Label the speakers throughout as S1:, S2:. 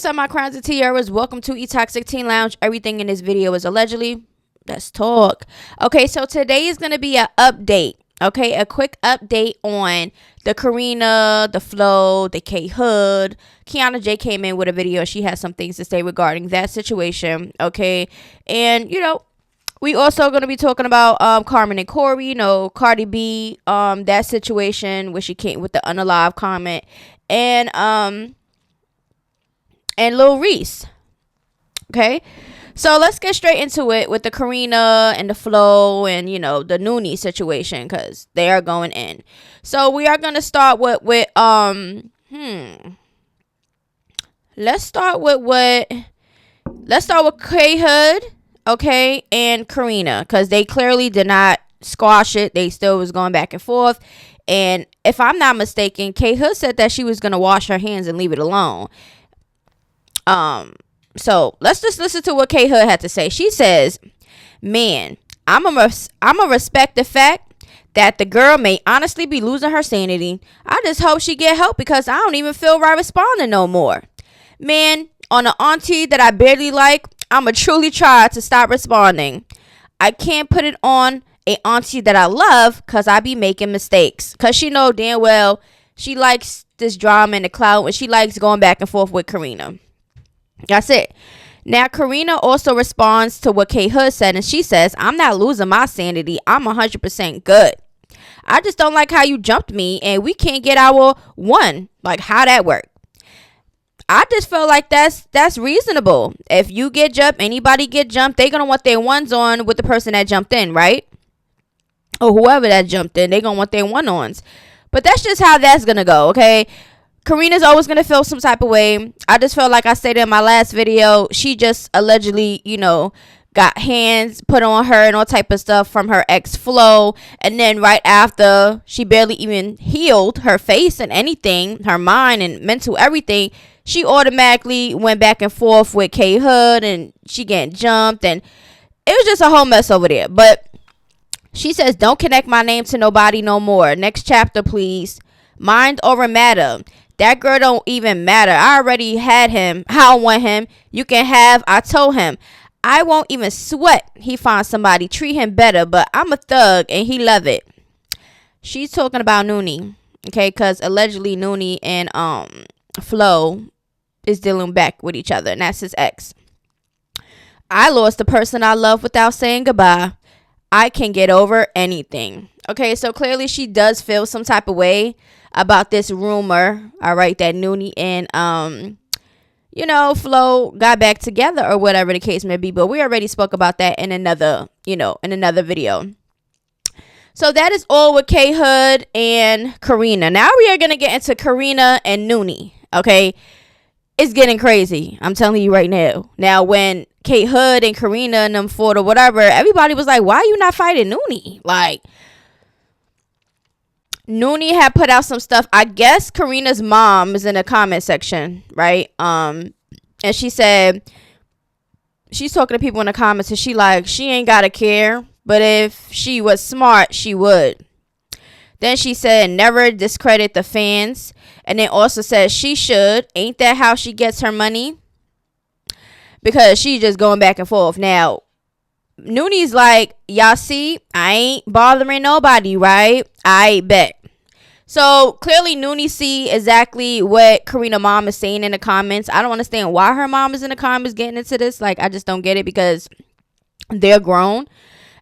S1: what's up, my crowns and tiaras? Welcome to E-Toxic Teen Lounge. Everything in this video is allegedly. Let's talk. Okay, so today is going to be an update. Okay, a quick update on the Carena, the Flo, the K-Hood. Kiana J came in with a video. She has some things to say regarding that situation. Okay, and we also going to be talking about Carmen and Corey, Cardi B, that situation where she came with the unalive comment, and Lil Reese. Okay, so let's get straight into it with the Carena and the Flo and the nuni situation, because they are going in. So we are going to start with let's start with K-Hood, okay, and Carena, because they clearly did not squash it. They still was going back and forth. And if I'm not mistaken, K-Hood said that she was going to wash her hands and leave it alone. So let's just listen to what K-Hood had to say. She says, "Man, I'ma respect the fact that the girl may honestly be losing her sanity. I just hope she get help, because I don't even feel right responding no more. Man, on an auntie that I barely like, I'ma truly try to stop responding. I can't put it on a auntie that I love, because I be making mistakes. Because she know damn well she likes this drama and the clout, and she likes going back and forth with Carena." That's it. Now, Carena also responds to what K-Hood said, and she says, "I'm not losing my sanity. I'm 100% good. I just don't like how you jumped me, and we can't get our one. Like, how that work? I just feel like that's reasonable. If you get jumped, anybody get jumped, they gonna want their ones on with the person that jumped in, right? Or whoever that jumped in, they gonna want their one-ons. But that's just how that's gonna go, okay? Karena's always going to feel some type of way. I just felt like I stated in my last video, she just allegedly, got hands put on her and all type of stuff from her ex Flo. And then right after, she barely even healed her face and anything, her mind and mental everything, she automatically went back and forth with K-Hood, and she getting jumped, and it was just a whole mess over there. But she says, "Don't connect my name to nobody no more. Next chapter, please. Mind over matter. That girl don't even matter. I already had him. I don't want him. You can have. I told him. I won't even sweat. He finds somebody. Treat him better. But I'm a thug, and he love it." She's talking about Nuni. Okay, because allegedly Nuni and Flo is dealing back with each other, and that's his ex. "I lost the person I love without saying goodbye. I can get over anything." Okay, so clearly she does feel some type of way about this rumor, all right, that Nuni and Flo got back together, or whatever the case may be. But we already spoke about that in another video. So that is all with K-Hood and Carena. Now we are gonna get into Carena and Nuni. Okay, it's getting crazy, I'm telling you right now. Now, when K-Hood and Carena and them fought or whatever, everybody was like, "Why are you not fighting Nuni?" Like, Nuni had put out some stuff. I guess Karena's mom is in the comment section, right? And she said, she's talking to people in the comments, and she ain't gotta care, but if she was smart, she would. Then she said, "Never discredit the fans." And then also said, "She should. Ain't that how she gets her money?" Because she just going back and forth. Now, Nuni's like, "Y'all see, I ain't bothering nobody, right? I bet." So clearly Nuni see exactly what Carena mom is saying in the comments. I don't understand why her mom is in the comments getting into this. Like, I just don't get it, because they're grown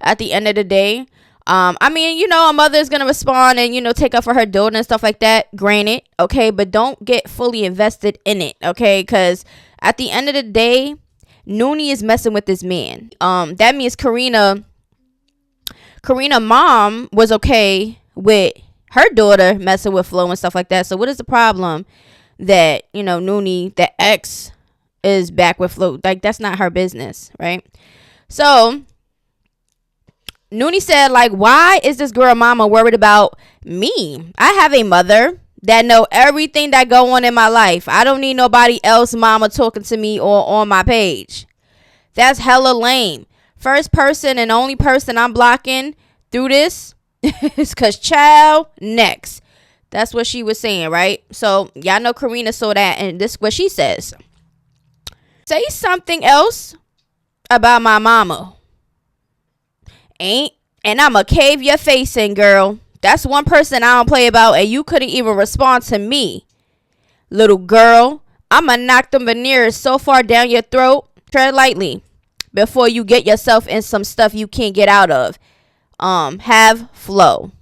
S1: at the end of the day. I mean, a mother is going to respond and, take up for her daughter and stuff like that. Granted. Okay. But don't get fully invested in it. Okay. Because at the end of the day, Nuni is messing with this man. That means Carena mom was okay with her daughter messing with Flo and stuff like that. So what is the problem that, Nuni, the ex, is back with Flo? Like, that's not her business, right? So Nuni said, like, "Why is this girl mama worried about me? I have a mother that know everything that go on in my life. I don't need nobody else mama talking to me or on my page." That's hella lame. First person and only person I'm blocking through this is because child next. That's what she was saying, right? So y'all know Carena saw that, and this is what she says. Say something else about my mama. Ain't. And I'ma cave your face in, girl. That's one person I don't play about, and you couldn't even respond to me. Little girl, I'ma knock them veneers so far down your throat. Tread lightly before you get yourself in some stuff you can't get out of. Have flow.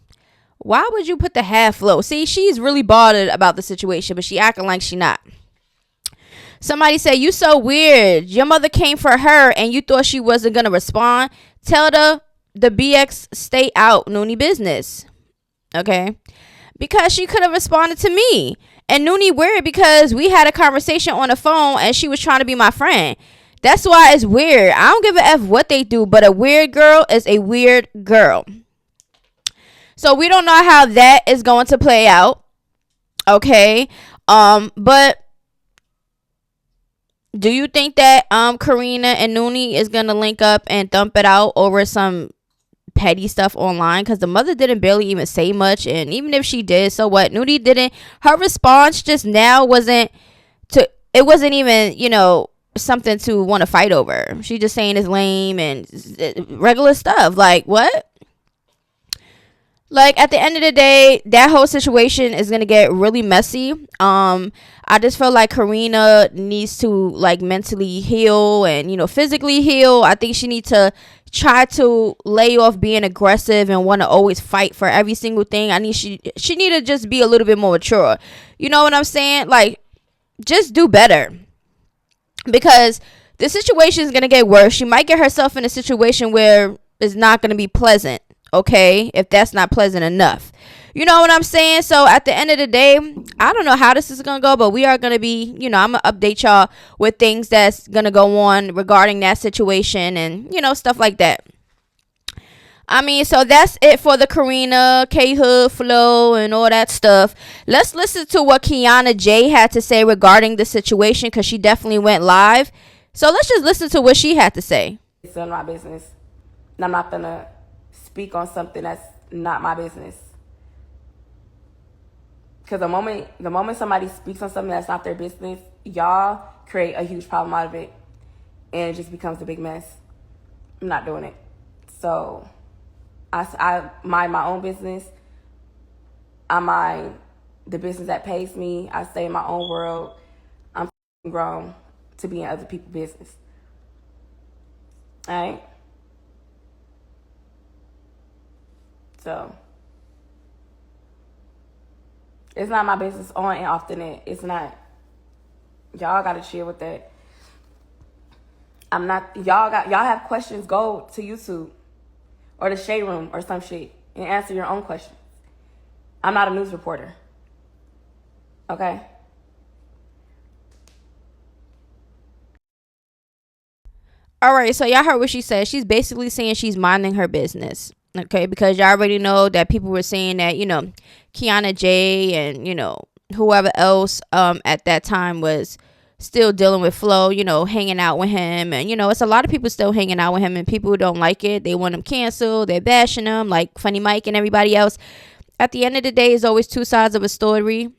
S1: Why would you put the have flow? See, she's really bothered about the situation, but she acting like she not. Somebody said, you so weird. Your mother came for her and you thought she wasn't going to respond. Tell the BX stay out, nuni business. Okay? Because she could have responded to me. And nuni weird because we had a conversation on the phone and she was trying to be my friend. That's why it's weird. I don't give a F what they do, but a weird girl is a weird girl. So we don't know how that is going to play out. Okay? But do you think that Carena and Nuni is gonna link up and thump it out over some petty stuff online? Because the mother didn't barely even say much, and even if she did, so what? Nuni didn't. Her response just now wasn't to. It wasn't even, you know, something to want to fight over. She just saying it's lame and regular stuff. Like what? Like at the end of the day, that whole situation is gonna get really messy. I just feel like Carena needs to like mentally heal and, you know, physically heal. I think she needs to try to lay off being aggressive and want to always fight for every single thing. She need to just be a little bit more mature. You know what I'm saying? Like, just do better, because the situation is gonna get worse. She might get herself in a situation where it's not gonna be pleasant. Okay, if that's not pleasant enough, you know what I'm saying? So at the end of the day, I don't know how this is gonna go, but we are gonna be, you know, I'm gonna update y'all with things that's gonna go on regarding that situation and, you know, stuff like that. I mean, so that's it for the Carena, K-Hood, Flow, and all that stuff. Let's listen to what Kiana J had to say regarding the situation, because she definitely went live. So let's just listen to what she had to say.
S2: It's none of my business. And I'm not gonna speak on something that's not my business. Because the moment somebody speaks on something that's not their business, y'all create a huge problem out of it, and it just becomes a big mess. I'm not doing it. So I mind my own business. I mind the business that pays me. I stay in my own world. I'm grown to be in other people's business. All right? So it's not my business on and off the net. It's not. Y'all gotta chill with that. I'm not. Y'all have questions, go to YouTube or the Shade Room or some shit and answer your own questions. I'm not a news reporter. Okay?
S1: All right, so y'all heard what she said. She's basically saying she's minding her business. Okay, because y'all already know that people were saying that, you know, Kiana J and, you know, whoever else at that time was still dealing with Flo, you know, hanging out with him. And, you know, it's a lot of people still hanging out with him, and people who don't like it, they want him canceled. They're bashing him like Funny Mike and everybody else. At the end of the day, it's always two sides of a story.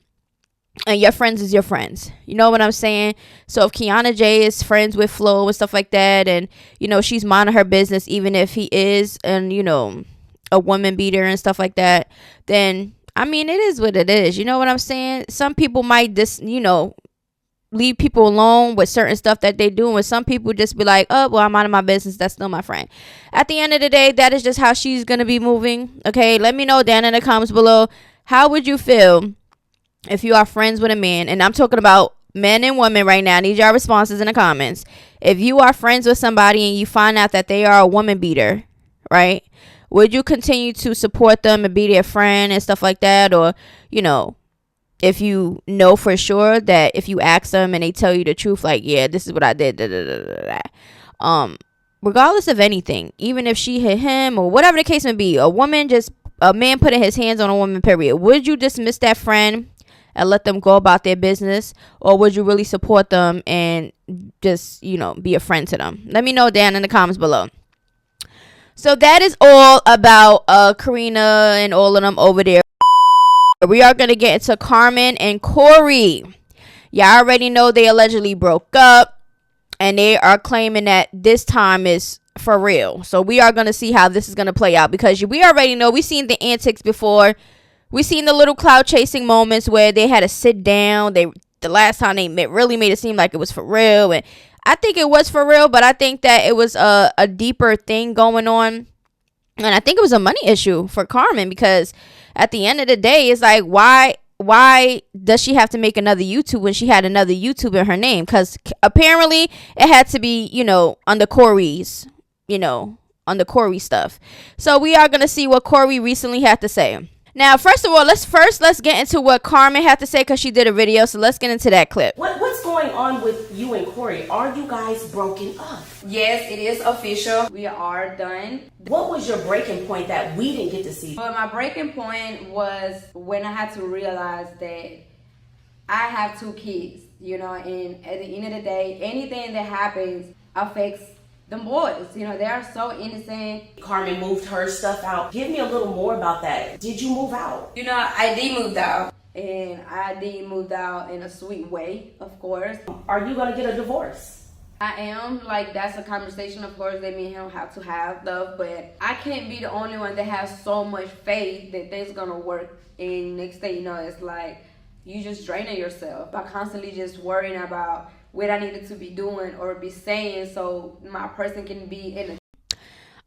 S1: And your friends is your friends. You know what I'm saying? So if Kiana J is friends with Flo and stuff like that, and, you know, she's minding her business, even if he is, and, you know, a woman beater and stuff like that, then, I mean, it is what it is. You know what I'm saying? Some people might just, you know, leave people alone with certain stuff that they do. And some people just be like, oh, well, I'm minding my business. That's still my friend. At the end of the day, that is just how she's going to be moving. Okay. Let me know down in the comments below. How would you feel if you are friends with a man? And I'm talking about men and women right now. I need your responses in the comments. If you are friends with somebody and you find out that they are a woman beater, right? Would you continue to support them and be their friend and stuff like that? Or, you know, if you know for sure that if you ask them and they tell you the truth, like, yeah, this is what I did, regardless of anything, even if she hit him or whatever the case may be, a man putting his hands on a woman, period, would you dismiss that friend and let them go about their business? Or would you really support them and just, you know, be a friend to them? Let me know down in the comments below. So that is all about Carena and all of them over there. We are going to get into Carmen and Corey. Y'all already know they allegedly broke up. and they are claiming that this time is for real. So we are going to see how this is going to play out, because we already know, we seen the antics before. We seen the little cloud chasing moments where they had to sit down. The last time they really made it seem like it was for real, and I think it was for real, but I think that it was a deeper thing going on. And I think it was a money issue for Carmen, because at the end of the day, it's like, why does she have to make another YouTube when she had another YouTube in her name? Because apparently it had to be, on the Corey's, on the Corey stuff. So we are going to see what Corey recently had to say. Now, first of all, let's get into what Carmen had to say, because she did a video. So let's get into that clip.
S3: What's going on with you and Corey? Are you guys broken up?
S2: Yes, it is official. We are done.
S3: What was your breaking point that we didn't get to see?
S2: But my breaking point was when I had to realize that I have 2 kids, and at the end of the day, anything that happens affects them boys. They are so innocent.
S3: Carmen moved her stuff out. Give me a little more about that. Did you move out?
S2: I did move out. And I did move out in a sweet way, of course.
S3: Are you going to get a divorce?
S2: I am. That's a conversation, of course, that me and him have to have, though. But I can't be the only one that has so much faith that this going to work. And next thing you know, it's like you just draining yourself by constantly just worrying about what I needed to be doing or be saying so my person can be in a.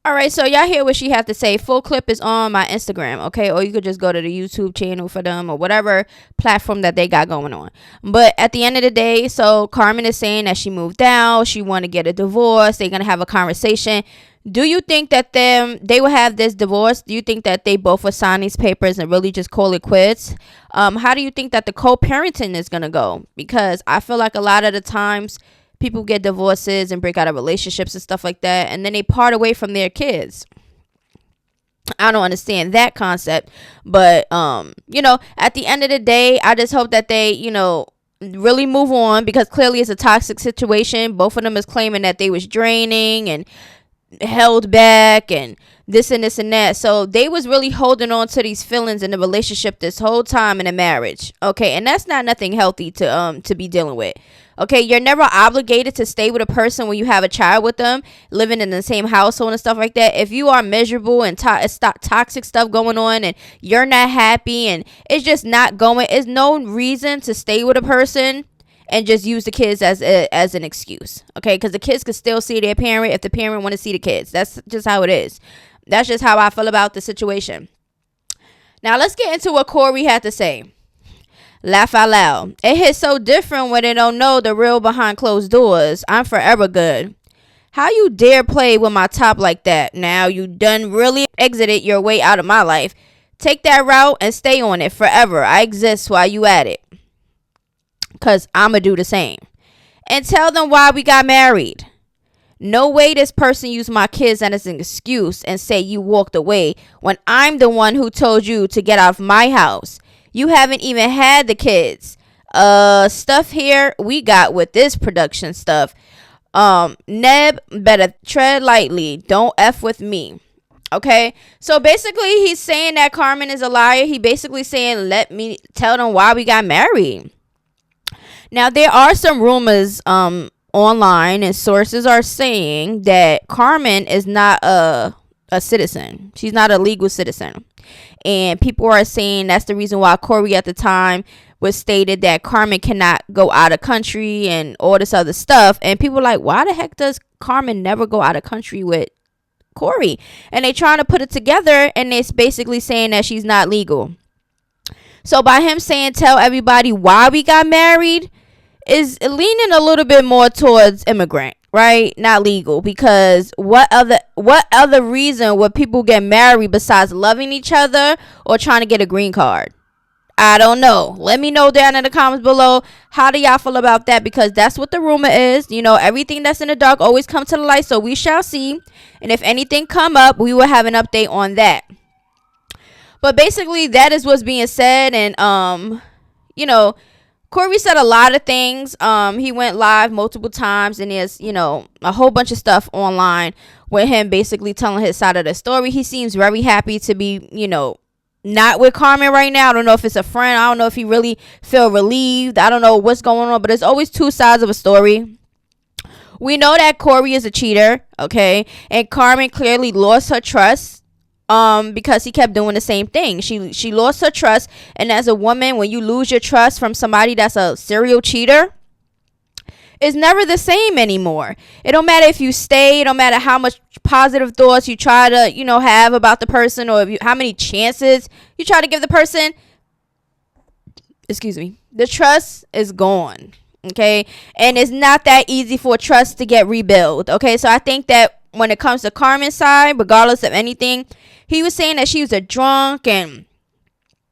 S1: All right, so y'all hear what she had to say. Full clip is on my Instagram, okay? Or you could just go to the YouTube channel for them, or whatever platform that they got going on. But at the end of the day, so Carmen is saying that she moved out. She want to get a divorce. They're going to have a conversation. Do you think that they will have this divorce? Do you think that they both will sign these papers and really just call it quits? How do you think that the co-parenting is going to go? Because I feel like a lot of the times people get divorces and break out of relationships and stuff like that, and then they part away from their kids. I don't understand that concept. But, at the end of the day, I just hope that they, really move on, because clearly it's a toxic situation. Both of them is claiming that they was draining and held back and this and this and that. So they was really holding on to these feelings in the relationship this whole time in a marriage. Okay, and that's not nothing healthy to be dealing with. Okay, you're never obligated to stay with a person when you have a child with them, living in the same household and stuff like that. If you are miserable and it's toxic stuff going on and you're not happy and it's just not going, it's no reason to stay with a person and just use the kids as an excuse. Okay, because the kids could still see their parent if the parent want to see the kids. That's just how it is. That's just how I feel about the situation. Now let's get into what Corey had to say. Laugh out loud. It hits so different when they don't know the real behind closed doors. I'm forever good. How you dare play with my top like that? Now you done really exited your way out of my life. Take that route and stay on it forever. I exist while you at it. Because I'ma do the same. And tell them why we got married. No way this person used my kids as an excuse and say you walked away when I'm the one who told you to get out of my house. You haven't even had the kids. Stuff here we got with this production stuff. Neb, better tread lightly. Don't F with me. Okay, so basically he's saying that Carmen is a liar. He basically saying, let me tell them why we got married. Now, there are some rumors online, and sources are saying that Carmen is not a citizen. She's not a legal citizen. And people are saying that's the reason why Corey at the time was stated that Carmen cannot go out of country and all this other stuff. And people are like, why the heck does Carmen never go out of country with Corey? And they trying to put it together, and it's basically saying that she's not legal. So by him saying tell everybody why we got married is leaning a little bit more towards immigrant, right? Not legal, because what other reason would people get married besides loving each other or trying to get a green card? I don't know. Let me know down in the comments below. How do y'all feel about that? Because that's what the rumor is. Everything that's in the dark always comes to the light. So we shall see. And if anything come up, we will have an update on that. But basically, that is what's being said. And, Corey said a lot of things. He went live multiple times, and there's, a whole bunch of stuff online with him basically telling his side of the story. He seems very happy to be, not with Carmen right now. I don't know if it's a friend. I don't know if he really feel relieved. I don't know what's going on, but there's always two sides of a story. We know that Corey is a cheater, okay? And Carmen clearly lost her trust because he kept doing the same thing. She lost her trust, and as a woman, when you lose your trust from somebody that's a serial cheater, it's never the same anymore. It don't matter if you stay, it don't matter how much positive thoughts you try to, have about the person, or how many chances you try to give the person. Excuse me. The trust is gone. Okay, and it's not that easy for trust to get rebuilt. Okay, so I think that when it comes to Carmen's side, regardless of anything, he was saying that she was a drunk and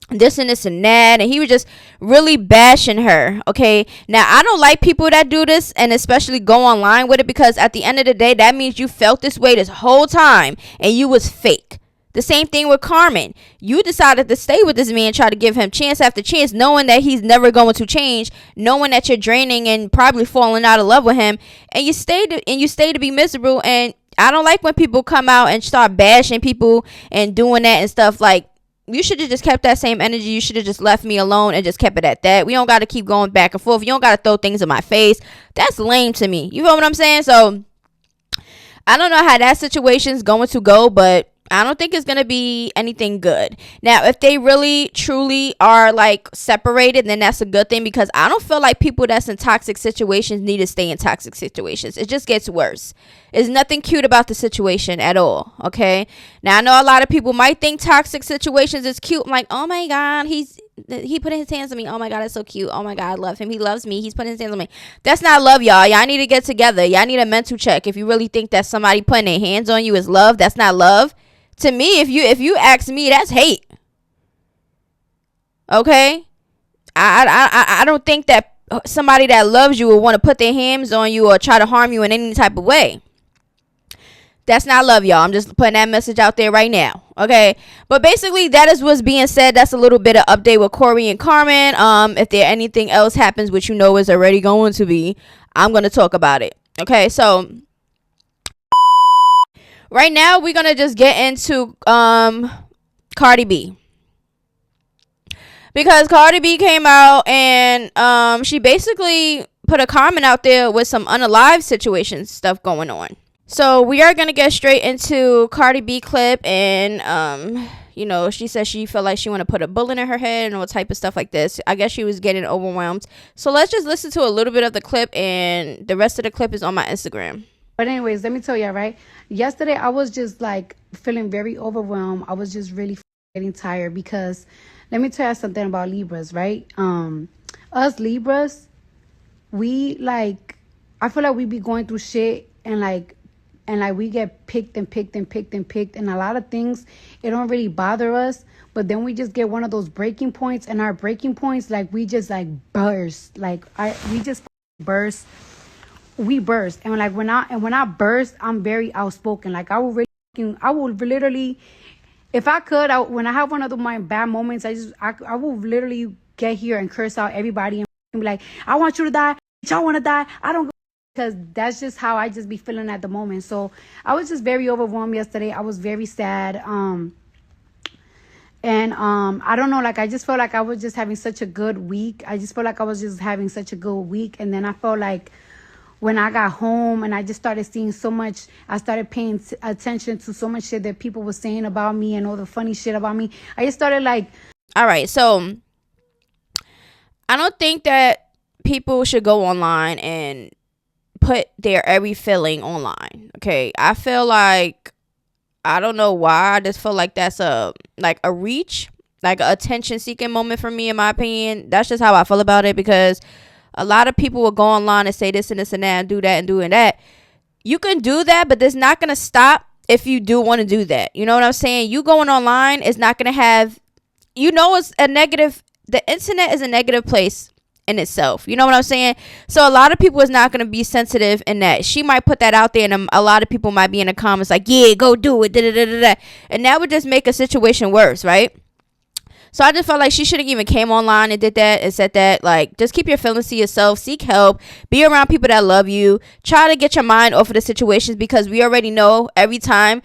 S1: this and this and that, and he was just really bashing her. Okay, now I don't like people that do this, and especially go online with it, because at the end of the day, that means you felt this way this whole time and you was fake. The same thing with Carmen. You decided to stay with this man, try to give him chance after chance, knowing that he's never going to change, knowing that you're draining and probably falling out of love with him, and you stayed to be miserable. And I don't like when people come out and start bashing people and doing that and stuff. Like, you should have just kept that same energy. You should have just left me alone and just kept it at that. We don't got to keep going back and forth. You don't got to throw things in my face. That's lame to me. You know what I'm saying? So I don't know how that situation's going to go, but I don't think it's going to be anything good. Now, if they really, truly are like separated, then that's a good thing, because I don't feel like people that's in toxic situations need to stay in toxic situations. It just gets worse. There's nothing cute about the situation at all. Okay. Now, I know a lot of people might think toxic situations is cute. I'm like, oh my God, he put his hands on me. Oh my God, that's so cute. Oh my God, I love him. He loves me. He's putting his hands on me. That's not love, y'all. Y'all need to get together. Y'all need a mental check. If you really think that somebody putting their hands on you is love, that's not love. To me, if you ask me, that's hate. Okay? I don't think that somebody that loves you will want to put their hands on you or try to harm you in any type of way. That's not love, y'all. I'm just putting that message out there right now. Okay? But basically, that is what's being said. That's a little bit of update with Corey and Carmen. If there anything else happens, which is already going to be, I'm going to talk about it. Okay? So right now, we're going to just get into Cardi B. Because Cardi B came out and she basically put a comment out there with some unalive situation stuff going on. So we are going to get straight into Cardi B clip, and she said she felt like she want to put a bullet in her head and all type of stuff like this. I guess she was getting overwhelmed. So let's just listen to a little bit of the clip, and the rest of the clip is on my Instagram.
S4: But anyways, let me tell you, right? Yesterday, I was just like feeling very overwhelmed. I was just really getting tired, because let me tell you something about Libras, right? Us Libras, we like, I feel like we be going through shit, and we get picked and picked and picked and picked, and a lot of things, it don't really bother us. But then we just get one of those breaking points, and our breaking points, like, we just like burst. Like, we just burst. We burst. And like when I burst, I'm very outspoken. Like, I will literally, if I could, when I have one of my bad moments, I will literally get here and curse out everybody and be like, I want you to die. Y'all want to die. I don't go. Because that's just how I just be feeling at the moment. So I was just very overwhelmed yesterday. I was very sad. I don't know, like, I just felt like I was just having such a good week. And then I felt like when I got home and I just started seeing so much, I started paying attention to so much shit that people were saying about me and all the funny shit about me. I just started like...
S1: All right, so I don't think that people should go online and put their every feeling online. Okay, I feel like, I don't know why, I just feel like that's a reach, like an attention seeking moment for me, in my opinion. That's just how I feel about it, because a lot of people will go online and say this and this and that and do that and doing that. You can do that, but that's not going to stop if you do want to do that. You know what I'm saying? You going online is not going to have, it's a negative. The internet is a negative place in itself. You know what I'm saying? So a lot of people is not going to be sensitive in that. She might put that out there, and a lot of people might be in the comments like, yeah, go do it. Da, da, da, da, da. And that would just make a situation worse, right? So I just felt like she should have even came online and did that and said that, like, just keep your feelings to yourself, seek help, be around people that love you, try to get your mind off of the situations, because we already know every time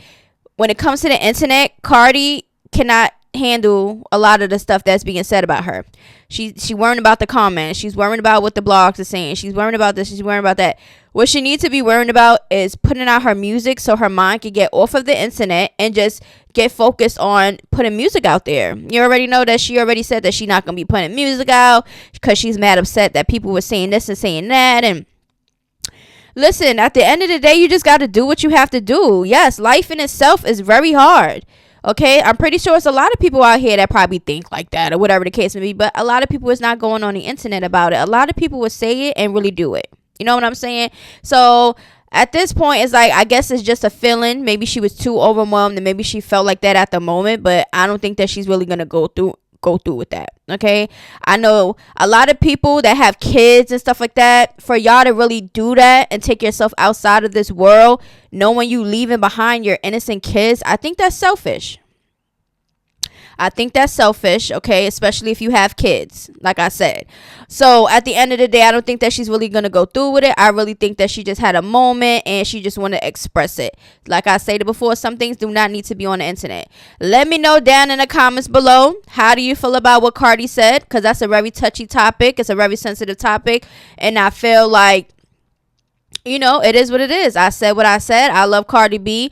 S1: when it comes to the internet, Cardi cannot handle a lot of the stuff that's being said about her. She worrying about the comments. She's worrying about what the blogs are saying. She's worrying about this. She's worrying about that. What she needs to be worrying about is putting out her music so her mind can get off of the internet and just get focused on putting music out there. You already know that she already said that she's not going to be putting music out because she's mad upset that people were saying this and saying that. And listen, at the end of the day, you just got to do what you have to do. Yes, life in itself is very hard. Okay, I'm pretty sure it's a lot of people out here that probably think like that or whatever the case may be. But a lot of people is not going on the internet about it. A lot of people would say it and really do it. You know what I'm saying? So at this point, it's like, I guess it's just a feeling. Maybe she was too overwhelmed and maybe she felt like that at the moment. But I don't think that she's really going to go through with that. Okay, I know a lot of people that have kids and stuff like that. For y'all to really do that and take yourself outside of this world, knowing you leaving behind your innocent kids, I think that's selfish. I think that's selfish, okay, especially if you have kids, like I said. So at the end of the day, I don't think that she's really going to go through with it. I really think that she just had a moment and she just want to express it. Like I said before, some things do not need to be on the internet. Let me know down in the comments below. How do you feel about what Cardi said? Because that's a very touchy topic. It's a very sensitive topic. And I feel like, you know, it is what it is. I said what I said. I love Cardi B.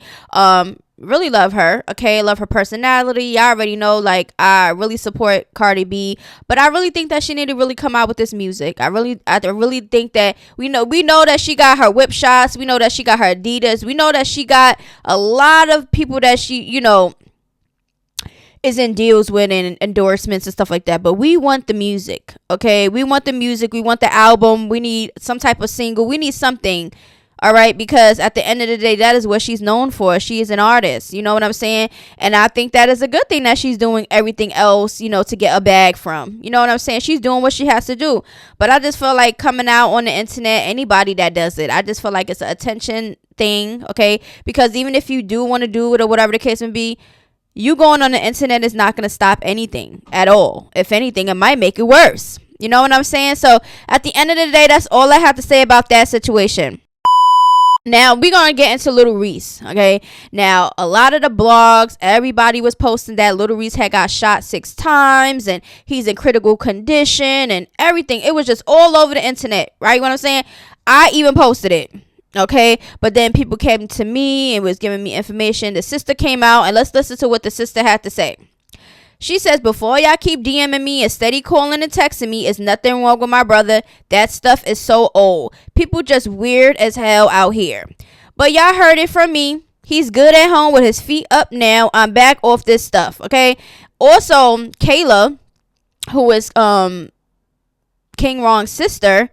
S1: Really love her. Okay, love her personality. Y'all already know, like, I really support Cardi B, but I really think that she need to really come out with this music. I really think that we know that she got her whip shots. We know that she got her Adidas. We know that she got a lot of people that she, you know, is in deals with and endorsements and stuff like that. But we want the music. Okay, we want the music. We want the album. We need some type of single. We need something. All right, because at the end of the day, that is what she's known for. She is an artist. You know what I'm saying? And I think that is a good thing that she's doing everything else, you know, to get a bag from. You know what I'm saying? She's doing what she has to do. But I just feel like coming out on the internet, anybody that does it, I just feel like it's an attention thing. Okay, because even if you do want to do it or whatever the case may be, you going on the internet is not going to stop anything at all. If anything, it might make it worse. You know what I'm saying? So at the end of the day, that's all I have to say about that situation. Now, we're going to get into Lil Reese, okay? Now, a lot of the blogs, everybody was posting that Lil Reese had got shot 6 times and he's in critical condition and everything. It was just all over the internet, right? You know what I'm saying? I even posted it, okay? But then people came to me and was giving me information. The sister came out, and let's listen to what the sister had to say. She says, before y'all keep DMing me and steady calling and texting me, is nothing wrong with my brother. That stuff is so old. People just weird as hell out here. But y'all heard it from me. He's good at home with his feet up now. I'm back off this stuff, okay? Also, Kayla, who is King Ron's sister,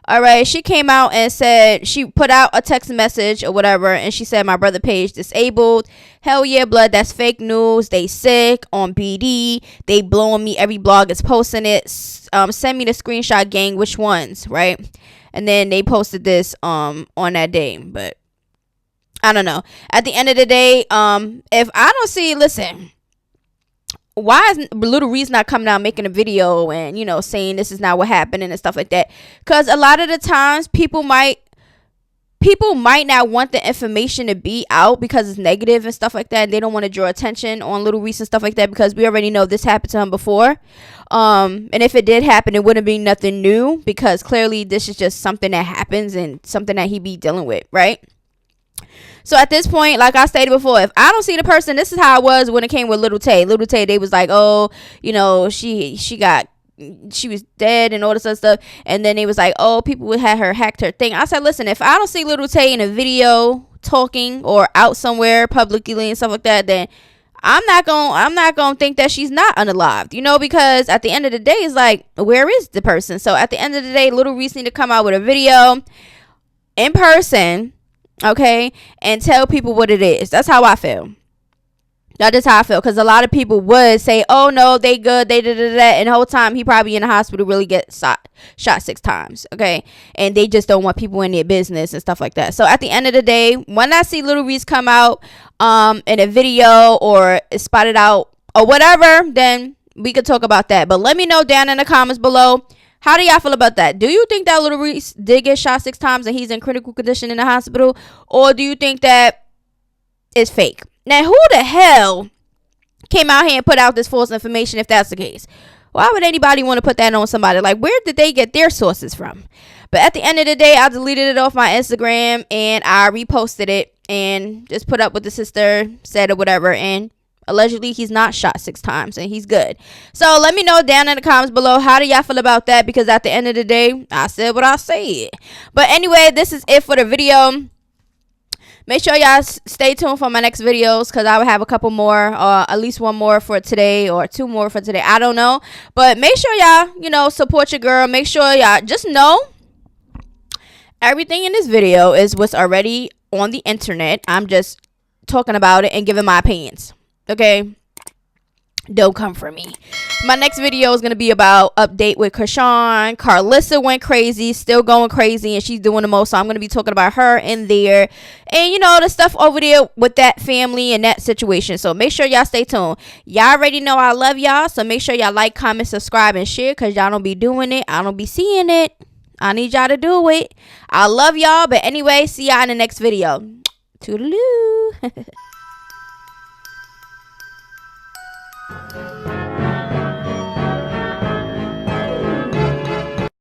S1: all right, she came out and said, she put out a text message or whatever, and she said, my brother Page disabled. Hell yeah, blood, that's fake news. They sick on BD. They blowing me. Every blog is posting it. Send me the screenshot, gang. Which ones, right? And then they posted this on that day, but I don't know. At the end of the day, if I don't see, listen, why is Lil Reese not coming out making a video and, you know, saying this is not what happened and stuff like that? Because a lot of the times people might not want the information to be out because it's negative and stuff like that. And they don't want to draw attention on Lil Reese and stuff like that, because we already know this happened to him before. And if it did happen, it wouldn't be nothing new, because clearly this is just something that happens and something that he be dealing with, right? So at this point, like I stated before, if I don't see the person, this is how it was when it came with Lil Tay. Lil Tay, they was like, oh, you know, she was dead and all this other stuff. And then they was like, oh, people would have her hacked her thing. I said, listen, if I don't see Lil Tay in a video talking or out somewhere publicly and stuff like that, then I'm not gonna think that she's not unalived, you know, because at the end of the day, it's like, where is the person? So at the end of the day, Lil Reese need to come out with a video in person, okay, and tell people what it is. That's how I feel. That is how I feel, because a lot of people would say, oh no, they good, they did that, and the whole time he probably in the hospital really get shot 6 times, okay, and they just don't want people in their business and stuff like that. So at the end of the day, when I see Lil Reese come out in a video or spotted out or whatever, then we could talk about that. But let me know down in the comments below, how do y'all feel about that? Do you think that Lil Reese did get shot 6 times and he's in critical condition in the hospital? Or do you think that it's fake? Now, who the hell came out here and put out this false information if that's the case. Why would anybody want to put that on somebody? Like, where did they get their sources from? But at the end of the day, I deleted it off my Instagram and I reposted it and just put up what the sister said or whatever. And allegedly, he's not shot 6 times and he's good. So let me know down in the comments below, how do y'all feel about that? Because at the end of the day, I said what I said. But anyway, this is it for the video. Make sure y'all stay tuned for my next videos, because I will have a couple more, or at least one more for today, or 2 more for today. I don't know. But make sure y'all, you know, support your girl. Make sure y'all just know everything in this video is what's already on the internet. I'm just talking about it and giving my opinions. Okay? Don't come for me. My next video is going to be about update with Krishan. Carlissa went crazy, still going crazy, and she's doing the most. So I'm going to be talking about her in there. And, you know, the stuff over there with that family and that situation. So make sure y'all stay tuned. Y'all already know I love y'all. So make sure y'all like, comment, subscribe, and share, because y'all don't be doing it. I don't be seeing it. I need y'all to do it. I love y'all. But anyway, see y'all in the next video. Toodaloo.